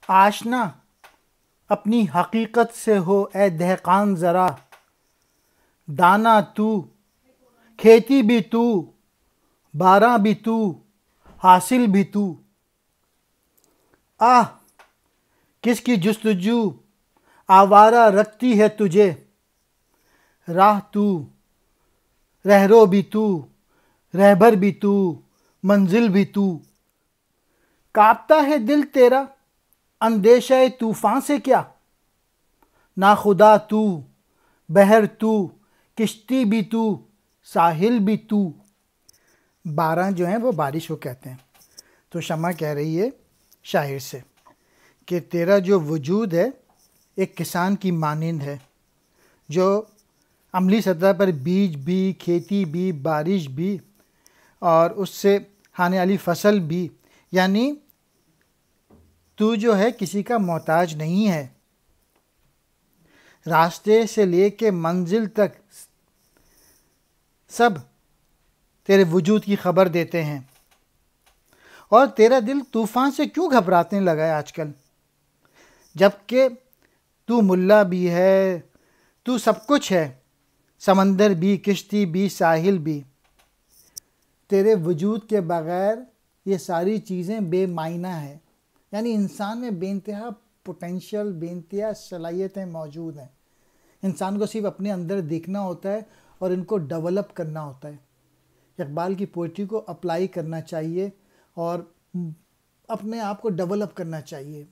آشنا اپنی حقیقت سے ہو اے دہقان ذرا، دانا تو، کھیتی بھی تو، باراں بھی تو، حاصل بھی تو۔ آہ کس کی جستجو آوارہ رکھتی ہے تجھے، راہ تو، رہرو بھی تو، رہبر بھی تو، منزل بھی تو۔ کانپتا ہے دل تیرا اندیشہ طوفاں سے کیا، ناخدا تو، بحر تو، کشتی بھی تو، ساحل بھی تو۔ باراں جو ہیں وہ بارش کو کہتے ہیں۔ تو شمع کہہ رہی ہے شاعر سے کہ تیرا جو وجود ہے ایک کسان کی مانند ہے، جو عملی سطح پر بیج بھی، کھیتی بھی، بارش بھی، اور اس سے آنے والی فصل بھی، یعنی تو جو ہے کسی کا محتاج نہیں ہے۔ راستے سے لے کے منزل تک سب تیرے وجود کی خبر دیتے ہیں۔ اور تیرا دل طوفان سے کیوں گھبرانے لگا ہے آج کل، جبکہ تو ملا بھی ہے، تو سب کچھ ہے، سمندر بھی، کشتی بھی، ساحل بھی۔ تیرے وجود کے بغیر یہ ساری چیزیں بے معنی ہیں۔ یعنی انسان میں بے انتہا پوٹینشیل، بے انتہا صلاحیتیں موجود ہیں۔ انسان کو صرف اپنے اندر دیکھنا ہوتا ہے اور ان کو ڈیولپ کرنا ہوتا ہے۔ اقبال کی پوئٹری کو اپلائی کرنا چاہیے اور اپنے آپ کو ڈیولپ کرنا چاہیے۔